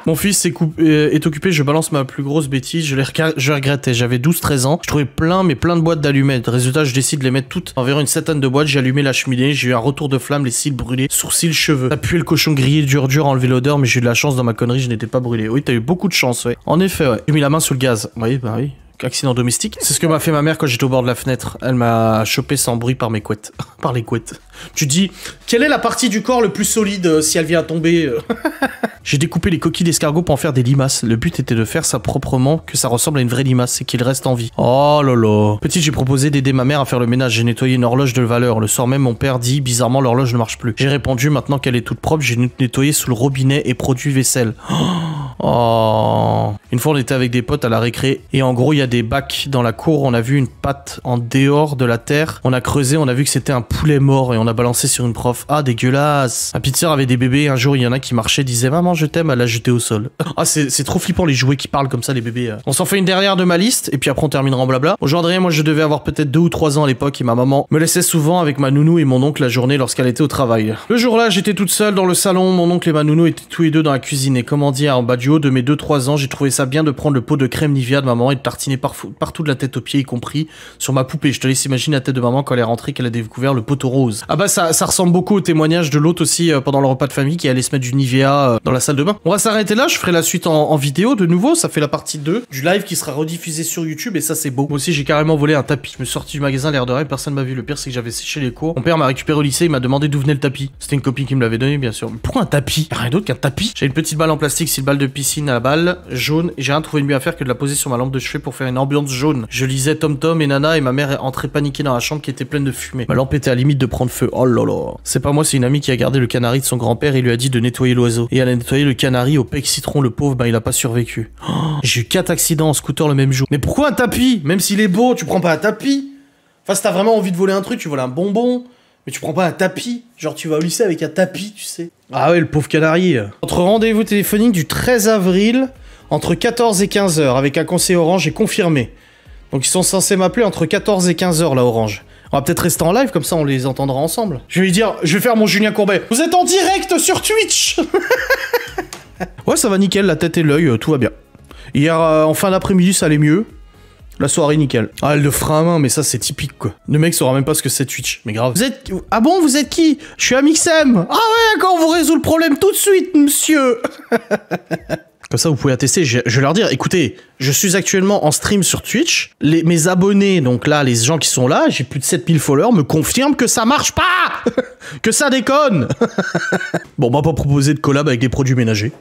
Mon fils est occupé, je balance ma plus grosse bêtise, je regrettais, j'avais 12-13 ans, je trouvais plein de boîtes d'allumettes. Résultat, je décide de les mettre toutes, environ une centaine de boîtes, j'ai allumé la cheminée, j'ai eu un retour de flamme, les cils brûlés, sourcils, cheveux. Ça puait le cochon grillé dur, enlever l'odeur, mais j'ai eu de la chance dans ma connerie, je n'étais pas brûlé. Oui, t'as eu beaucoup de chance, ouais. En effet, ouais. J'ai mis la main sous le gaz. Oui, bah oui. Accident domestique. C'est ce que m'a fait ma mère quand j'étais au bord de la fenêtre. Elle m'a chopé sans bruit par mes couettes. Par les couettes. Tu dis, quelle est la partie du corps le plus solide si elle vient à tomber? J'ai découpé les coquilles d'escargot pour en faire des limaces. Le but était de faire ça proprement, que ça ressemble à une vraie limace et qu'il reste en vie. Oh lolo. Petit, j'ai proposé d'aider ma mère à faire le ménage. J'ai nettoyé une horloge de valeur. Le soir même, mon père dit, bizarrement, l'horloge ne marche plus. J'ai répondu, maintenant qu'elle est toute propre, j'ai nettoyé sous le robinet et produit vaisselle. Oh. Une fois, on était avec des potes à la récré et en gros, il y a des bacs dans la cour. On a vu une patte en dehors de la terre. On a creusé, on a vu que c'était un poulet mort et on a balancé sur une prof. Ah, dégueulasse. Ma petite sœur avait des bébés. Un jour, il y en a qui marchaient, disait maman, je t'aime. Elle l'a jeté au sol. Ah, c'est trop flippant les jouets qui parlent comme ça, les bébés. On s'en fait une dernière de ma liste et puis après, on terminera en blabla. Aujourd'hui, moi, je devais avoir peut-être 2 ou 3 ans à l'époque et ma maman me laissait souvent avec ma nounou et mon oncle la journée lorsqu'elle était au travail. Le jour-là, j'étais toute seule dans le salon. Mon oncle et ma nounou étaient tous les deux dans la cuisine et comment dire, en bas du haut de mes 2-3 ans, j'ai trouvé ça bien de prendre le pot de crème Nivea de maman et de tartiner partout de la tête aux pieds, y compris sur ma poupée. Je te laisse imaginer la tête de maman quand elle est rentrée, qu'elle a découvert le poteau rose. Ah bah ça ressemble beaucoup au témoignage de l'autre aussi pendant le repas de famille qui allait se mettre du Nivea dans la salle de bain. On va s'arrêter là, je ferai la suite en vidéo de nouveau, ça fait la partie 2 du live qui sera rediffusé sur YouTube et ça c'est beau. Moi aussi j'ai carrément volé un tapis. Je me suis sorti du magasin l'air de rien, personne m'a vu. Le pire c'est que j'avais séché les cours. Mon père m'a récupéré au lycée, il m'a demandé d'où venait le tapis. C'était une copine qui me l'avait donné bien sûr. Mais pourquoi un tapis? Rien d'autre qu'un tapis. J'ai une petite balle en plastique, c'est une balle de piscine à la balle jaune et j'ai rien trouvé de mieux à faire que de la poser sur ma lampe de chevet pour faire une ambiance jaune. Je lisais Tom Tom et Nana et ma mère est entrée paniquée dans la chambre qui était pleine de fumée. Ma lampe était à la limite de prendre feu. Oh là là. C'est pas moi, c'est une amie qui a gardé le canari de son grand-père et lui a dit de nettoyer l'oiseau. Et elle a nettoyé le canari au pec citron, le pauvre, bah il a pas survécu. Oh, j'ai eu 4 accidents en scooter le même jour. Mais pourquoi un tapis? Même s'il est beau, tu prends pas un tapis? Enfin, si t'as vraiment envie de voler un truc, tu voles un bonbon. Mais tu prends pas un tapis. Genre, tu vas au lycée avec un tapis, tu sais. Ah ouais, le pauvre canari. Notre rendez-vous téléphonique du 13 avril, entre 14 et 15 h avec un conseiller Orange est confirmé. Donc ils sont censés m'appeler entre 14 et 15 h là, Orange. On va peut-être rester en live, comme ça on les entendra ensemble. Je vais lui dire, je vais faire mon Julien Courbet. Vous êtes en direct sur Twitch. Ouais, ça va nickel, la tête et l'œil, tout va bien. Hier, en fin d'après-midi, ça allait mieux. La soirée, nickel. Ah, elle le fera à main, mais ça, c'est typique, quoi. Le mec saura même pas ce que c'est Twitch, mais grave. Vous êtes... Ah bon, vous êtes qui? Je suis Amixem. Ah ouais, d'accord, on vous résout le problème tout de suite, monsieur. Comme ça, vous pouvez attester. Je vais leur dire, écoutez, je suis actuellement en stream sur Twitch. Mes abonnés, donc là, les gens qui sont là, j'ai plus de 7000 followers, me confirment que ça marche pas. Que ça déconne. Bon, on va pas proposer de collab avec des produits ménagers.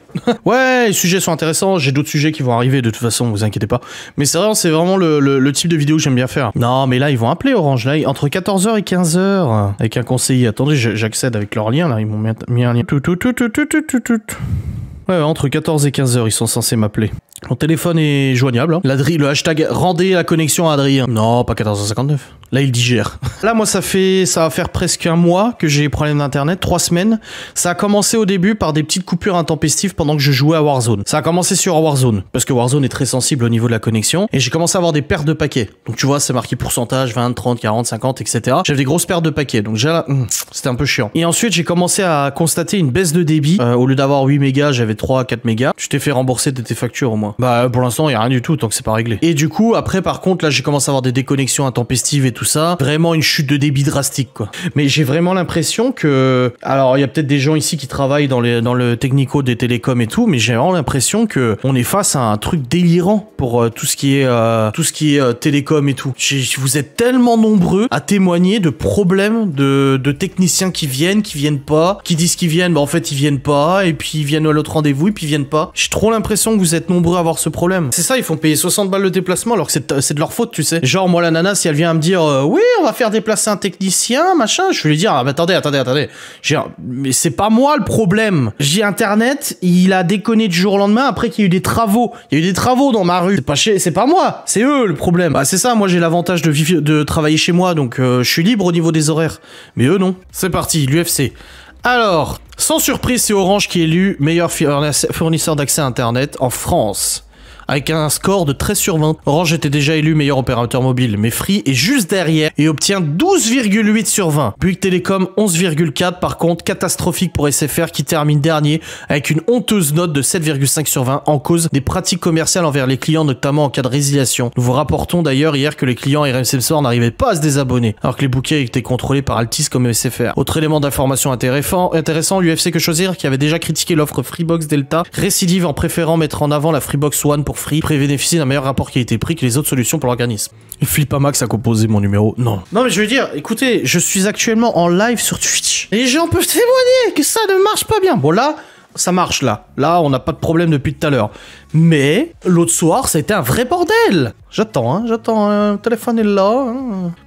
Ouais, les sujets sont intéressants. J'ai d'autres sujets qui vont arriver, de toute façon, vous inquiétez pas. Mais c'est vraiment le type de vidéo que j'aime bien faire. Non, mais là, ils vont appeler Orange. Là, entre 14 h et 15 h avec un conseiller. Attendez, j'accède avec leur lien, là. Ils m'ont mis un lien. Ouais, entre 14 et 15 h ils sont censés m'appeler. Mon téléphone est joignable. Hein. Le hashtag rendez la connexion à Adrien. Non, pas 14h59. Là, il digère. Là, moi, ça va faire presque un mois que j'ai des problèmes d'internet, 3 semaines. Ça a commencé au début par des petites coupures intempestives pendant que je jouais à Warzone. Ça a commencé sur Warzone, parce que Warzone est très sensible au niveau de la connexion. Et j'ai commencé à avoir des pertes de paquets. Donc tu vois, c'est marqué pourcentage, 20, 30, 40, 50, etc. J'avais des grosses pertes de paquets. Donc déjà, c'était un peu chiant. Et ensuite, j'ai commencé à constater une baisse de débit. Au lieu d'avoir 8 mégas, j'avais 3 à 4 mégas. Tu t'es fait rembourser de tes factures au moins. Bah, pour l'instant, il n'y a rien du tout tant que c'est pas réglé. Et du coup, après, par contre, là, j'ai commencé à avoir des déconnexions intempestives et tout ça. Vraiment une chute de débit drastique, quoi. Mais j'ai vraiment l'impression que... Alors, il y a peut-être des gens ici qui travaillent dans le technico des télécoms et tout, mais j'ai vraiment l'impression que on est face à un truc délirant pour tout ce qui est télécom et tout. Vous êtes tellement nombreux à témoigner de problèmes de techniciens qui viennent pas, qui disent qu'ils viennent, bah en fait ils viennent pas, et puis ils viennent à l'autre rendez-vous rendez-vous et puis ils viennent pas. J'ai trop l'impression que vous êtes nombreux à avoir ce problème. C'est ça, ils font payer 60 balles de déplacement alors que c'est de leur faute, tu sais. Genre, moi, la nana, si elle vient à me dire oui, on va faire déplacer un technicien, machin, je vais lui dire ah, mais attendez. Mais c'est pas moi le problème. J'ai internet, il a déconné du jour au lendemain après qu'il y a eu des travaux. Il y a eu des travaux dans ma rue. C'est pas moi, c'est eux le problème. Bah, c'est ça, moi j'ai l'avantage de travailler chez moi donc je suis libre au niveau des horaires. Mais eux non. C'est parti, l'UFC. Alors, sans surprise, c'est Orange qui est élu meilleur fournisseur d'accès à Internet en France. Avec un score de 13 sur 20. Orange était déjà élu meilleur opérateur mobile, mais Free est juste derrière et obtient 12,8 sur 20. Bouygues Télécom 11,4, par contre catastrophique pour SFR qui termine dernier avec une honteuse note de 7,5 sur 20 en cause des pratiques commerciales envers les clients, notamment en cas de résiliation. Nous vous rapportons d'ailleurs hier que les clients RMC Sport n'arrivaient pas à se désabonner, alors que les bouquets étaient contrôlés par Altis comme SFR. Autre élément d'information intéressant, l'UFC Que Choisir qui avait déjà critiqué l'offre Freebox Delta, récidive en préférant mettre en avant la Freebox One pour Free, bénéficie d'un meilleur rapport qualité-prix que les autres solutions pour l'organisme. Il flippe pas Max à composer mon numéro, non. Non mais je veux dire, écoutez, je suis actuellement en live sur Twitch. Les gens peuvent témoigner que ça ne marche pas bien. Bon là, ça marche là. Là, on n'a pas de problème depuis tout à l'heure. Mais l'autre soir, ça a été un vrai bordel. J'attends, le téléphone est là.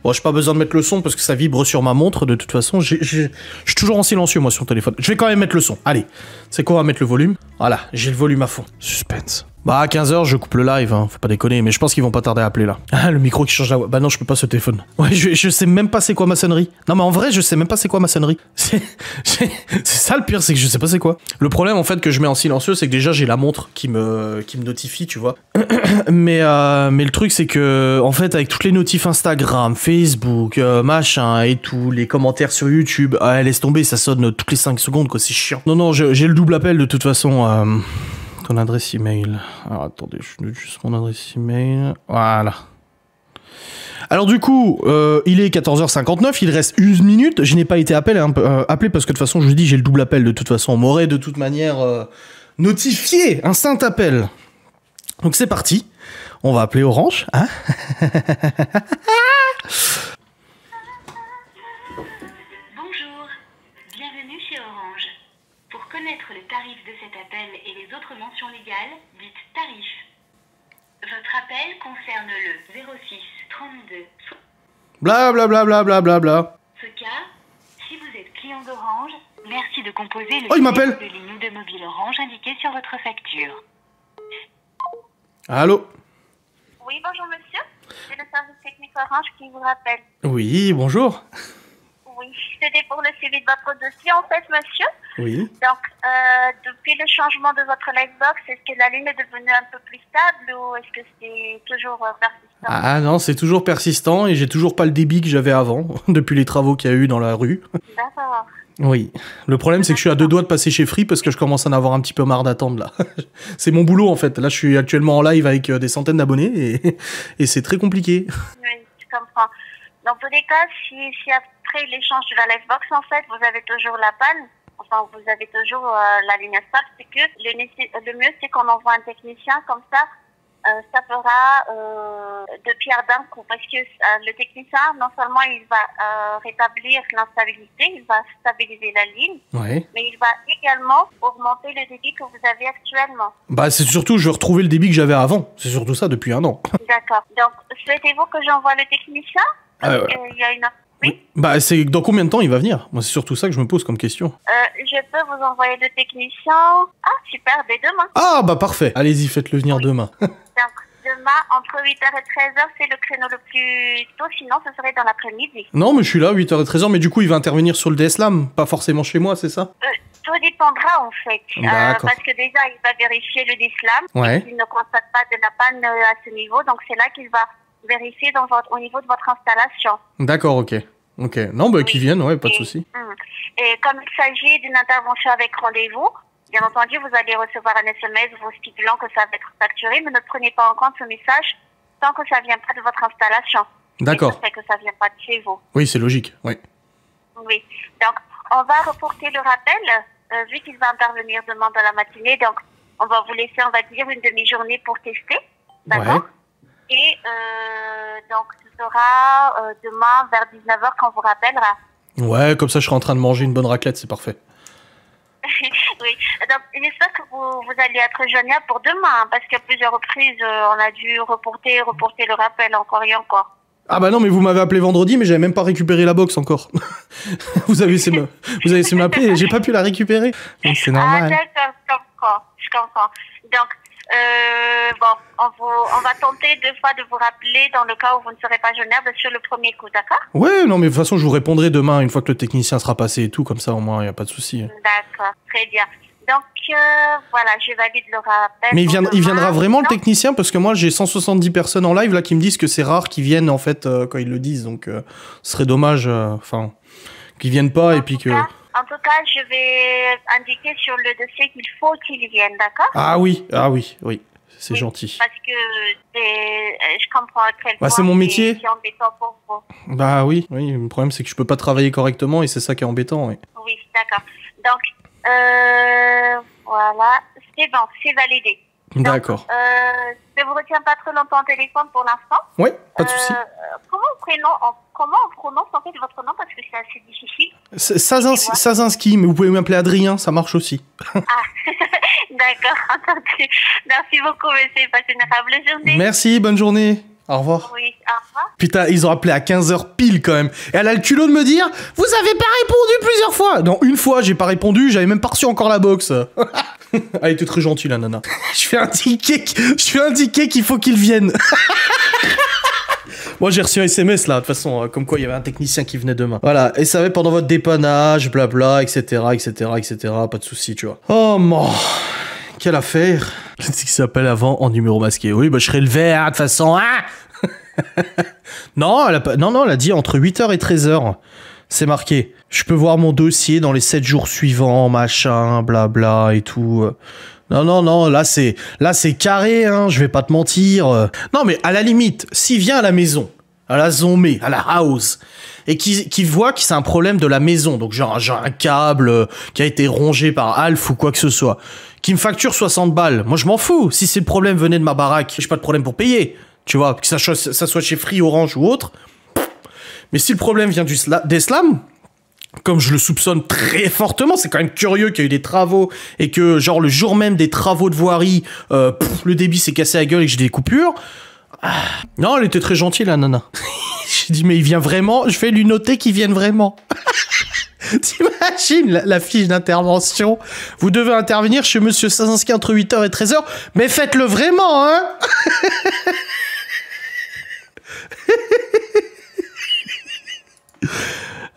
Bon, j'ai pas besoin de mettre le son parce que ça vibre sur ma montre. De toute façon, je suis toujours en silencieux moi sur le téléphone. Je vais quand même mettre le son. Allez, c'est quoi, on va mettre le volume. Voilà, j'ai le volume à fond. Suspense. Bah à 15h je coupe le live, hein. Faut pas déconner, mais je pense qu'ils vont pas tarder à appeler là. Ah le micro qui change la voix. Bah non je peux pas ce téléphone. Ouais je sais même pas c'est quoi ma sonnerie. Non mais en vrai je sais même pas c'est quoi ma sonnerie. C'est ça le pire, c'est que je sais pas c'est quoi. Le problème en fait que je mets en silencieux c'est que déjà j'ai la montre qui me notifie tu vois. mais le truc c'est que en fait avec toutes les notifs Instagram, Facebook, machin et tout, les commentaires sur YouTube, laisse tomber ça sonne toutes les 5 secondes quoi, c'est chiant. Non j'ai le double appel de toute façon. Ton adresse email. Alors attendez, je note juste mon adresse email. Voilà. Alors du coup, il est 14h59, il reste 1 minute. Je n'ai pas été appelé parce que de toute façon, je vous dis, j'ai le double appel de toute façon. On m'aurait de toute manière notifié un saint appel. Donc c'est parti. On va appeler Orange. Hein. Bonjour, bienvenue chez Orange. Pour connaître le tarif de cet appel et les autres mentions légales, dites tarif. Votre appel concerne le 06 32. Bla bla bla bla bla bla bla. Ce cas, si vous êtes client d'Orange, merci de composer le numéro de ligne ou de mobile Orange indiqué sur votre facture. Allô? Oui, bonjour monsieur. C'est le service technique Orange qui vous rappelle. Oui, bonjour. Oui, c'était pour le suivi de votre dossier en fait, monsieur. Oui. Donc, depuis le changement de votre livebox, est-ce que la ligne est devenue un peu plus stable ou est-ce que c'est toujours persistant? Ah non, c'est toujours persistant et j'ai toujours pas le débit que j'avais avant, depuis les travaux qu'il y a eu dans la rue. D'accord. Oui. Le problème, c'est que je suis à 2 doigts de passer chez Free parce que je commence à en avoir un petit peu marre d'attendre, là. C'est mon boulot, en fait. Là, je suis actuellement en live avec des centaines d'abonnés et c'est très compliqué. Oui, je comprends. Dans tous les cas, si après l'échange de la livebox, en fait, vous avez toujours la panne, enfin, vous avez toujours la ligne stable, c'est que le mieux, c'est qu'on envoie un technicien, comme ça fera de pierre d'un coup, parce que le technicien, non seulement il va rétablir l'instabilité, il va stabiliser la ligne, ouais. Mais il va également augmenter le débit que vous avez actuellement. Bah c'est surtout, je vais retrouver le débit que j'avais avant, c'est surtout ça depuis 1 an. D'accord, donc souhaitez-vous que j'envoie le technicien? Il y a une... Oui. Bah c'est dans combien de temps il va venir? Moi c'est surtout ça que je me pose comme question. Je peux vous envoyer le technicien. Ah super, dès demain. Ah bah parfait, allez-y faites-le venir demain. Donc demain entre 8h et 13h c'est le créneau le plus tôt, sinon ce serait dans l'après-midi. Non mais je suis là 8h et 13h, mais du coup il va intervenir sur le DSLAM, pas forcément chez moi, c'est ça? Tout dépendra en fait, D'accord. parce que déjà il va vérifier le DSLAM, ouais. Il ne constate pas de la panne à ce niveau, donc c'est là qu'il va vérifier au niveau de votre installation. D'accord, ok. Ok, non, bah, oui. Qu'ils viennent, ouais, pas de souci. Et comme il s'agit d'une intervention avec rendez-vous, bien entendu, vous allez recevoir un SMS vous stipulant que ça va être facturé, mais ne prenez pas en compte ce message tant que ça ne vient pas de votre installation. D'accord. C'est que ça ne vient pas de chez vous. Oui, c'est logique, oui. Oui, donc on va reporter le rappel, vu qu'il va intervenir demain dans la matinée, donc on va vous laisser, on va dire, une demi-journée pour tester, d'accord? Ouais. Et donc, ce sera demain vers 19h qu'on vous rappellera. Ouais, comme ça, je serai en train de manger une bonne raclette, c'est parfait. Oui. Donc, j'espère que vous allez être joignable pour demain, parce qu'à plusieurs reprises, on a dû reporter le rappel encore et encore. Ah bah non, mais vous m'avez appelé vendredi, mais j'avais même pas récupéré la box encore. Vous avez essayé de m'appeler, j'ai pas pu la récupérer. Donc c'est normal. Ah d'accord, je comprends. Donc, bon, on va tenter 2 fois de vous rappeler dans le cas où vous ne serez pas joignable sur le premier coup, d'accord? Ouais, non, mais de toute façon, je vous répondrai demain, une fois que le technicien sera passé et tout, comme ça, au moins, y a pas de souci. D'accord, très bien. Donc, voilà, je valide le rappel. Mais il viendra vraiment, le technicien? Parce que moi, j'ai 170 personnes en live, là, qui me disent que c'est rare qu'ils viennent, en fait, quand ils le disent. Donc, ce serait dommage, enfin, qu'ils viennent pas, et puis que... En tout cas, je vais indiquer sur le dossier qu'il faut qu'ils viennent, d'accord? Ah oui, c'est gentil. Parce que je comprends à quel point c'est mon métier. c'est embêtant pour vous. Bah oui, le problème, c'est que je peux pas travailler correctement, et c'est ça qui est embêtant, oui. Oui, d'accord. Donc, voilà, c'est bon, c'est validé. D'accord. Je ne vous retiens pas trop longtemps au téléphone pour l'instant. Ouais, pas de souci. Comment on prononce en fait votre nom, parce que c'est assez difficile. Sazinski, mais vous pouvez m'appeler Adrien, ça marche aussi. Ah, d'accord, entendu. Merci beaucoup, monsieur. Passez une agréable journée. Merci, bonne journée. Au revoir. Oui, au revoir. Putain, ils ont appelé à 15h pile quand même. Et elle a le culot de me dire « Vous avez pas répondu plusieurs fois !» Non, une fois, j'ai pas répondu, j'avais même pas reçu encore la box. Elle était très gentille, la nana. Je fais un ticket qu'il faut qu'il vienne. Moi, j'ai reçu un SMS, là, de toute façon, comme quoi il y avait un technicien qui venait demain. Voilà, et ça va pendant votre dépannage, blabla, etc., pas de soucis, tu vois. Oh, man. Quelle affaire. C'est ce qui s'appelle avant en numéro masqué. Oui, bah je serai le vert, de toute façon, hein. Non, elle a dit entre 8h et 13h. C'est marqué. Je peux voir mon dossier dans les 7 jours suivants, machin, blabla et tout. Non, là c'est carré, hein, je vais pas te mentir. Non, mais à la limite, s'il vient à la maison, à la zombie, à la house, et qui voit que c'est un problème de la maison, donc genre un câble qui a été rongé par Alf ou quoi que ce soit, qui me facture 60 balles, moi je m'en fous. Si c'est le problème venait de ma baraque, j'ai pas de problème pour payer, tu vois, que ça soit chez Free, Orange ou autre. Mais si le problème vient d'Eslam, comme je le soupçonne très fortement, c'est quand même curieux qu'il y ait eu des travaux et que genre le jour même des travaux de voirie, le débit s'est cassé la gueule et que j'ai des coupures. Non, elle était très gentille, la nana. J'ai dit, mais il vient vraiment? Je vais lui noter qu'il vienne vraiment. T'imagines la fiche d'intervention? Vous devez intervenir chez Monsieur Sazinski entre 8h et 13h, mais faites-le vraiment, hein.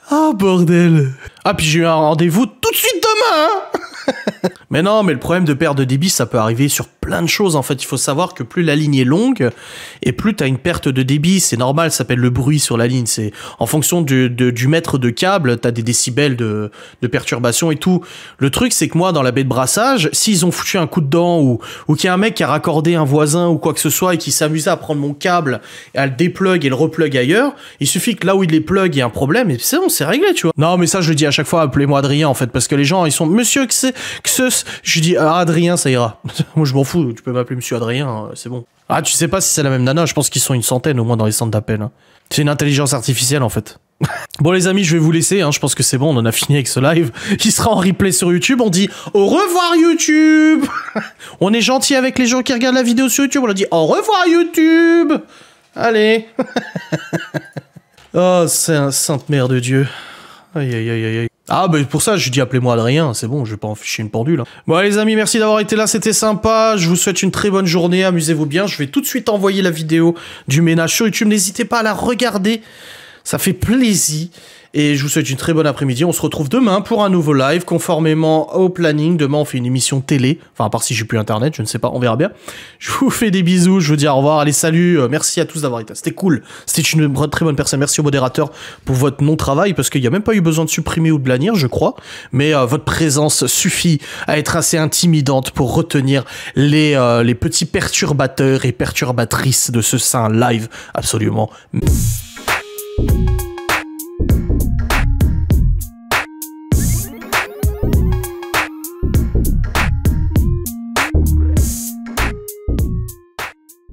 Ah, bordel. Ah, puis j'ai eu un rendez-vous tout de suite demain, hein. Mais non, mais le problème de perte de débit, ça peut arriver sur plein de choses. En fait, il faut savoir que plus la ligne est longue et plus t'as une perte de débit. C'est normal, ça s'appelle le bruit sur la ligne. C'est en fonction du mètre de câble, t'as des décibels de perturbation et tout. Le truc, c'est que moi, dans la baie de brassage, s'ils ont foutu un coup dedans ou qu'il y a un mec qui a raccordé un voisin ou quoi que ce soit et qui s'amusait à prendre mon câble et à le déplug et le replug ailleurs, il suffit que là où il les plug, il y a un problème et c'est bon, c'est réglé, tu vois. Non, mais ça, je le dis à chaque fois, appelez-moi Adrien, en fait, parce que les gens, ils sont, monsieur, je dis, ah, Adrien, ça ira. Moi, je m'en fous, tu peux m'appeler monsieur Adrien, c'est bon. Ah, tu sais pas si c'est la même nana, je pense qu'ils sont une centaine au moins dans les centres d'appel. Hein. C'est une intelligence artificielle, en fait. Bon, les amis, je vais vous laisser, hein, je pense que c'est bon, on en a fini avec ce live. Il sera en replay sur YouTube, on dit au revoir YouTube. On est gentil avec les gens qui regardent la vidéo sur YouTube, on leur dit au revoir YouTube. Allez. Oh, c'est un sainte mère de Dieu. Aïe, aïe, aïe, aïe. Ah, bah pour ça, je dis appelez-moi Adrien, c'est bon, je vais pas en ficher une pendule. Hein. Bon, les amis, merci d'avoir été là, c'était sympa. Je vous souhaite une très bonne journée, amusez-vous bien. Je vais tout de suite envoyer la vidéo du ménage sur YouTube. N'hésitez pas à la regarder, ça fait plaisir. Et je vous souhaite une très bonne après-midi. On se retrouve demain pour un nouveau live, conformément au planning. Demain, on fait une émission télé. Enfin, à part si j'ai plus internet, je ne sais pas, on verra bien. Je vous fais des bisous, je vous dis au revoir. Allez, salut, merci à tous d'avoir été là. C'était cool. C'était une très bonne personne. Merci au modérateur pour votre non-travail, parce qu'il n'y a même pas eu besoin de supprimer ou de bannir, je crois. Mais votre présence suffit à être assez intimidante pour retenir les petits perturbateurs et perturbatrices de ce saint live absolument.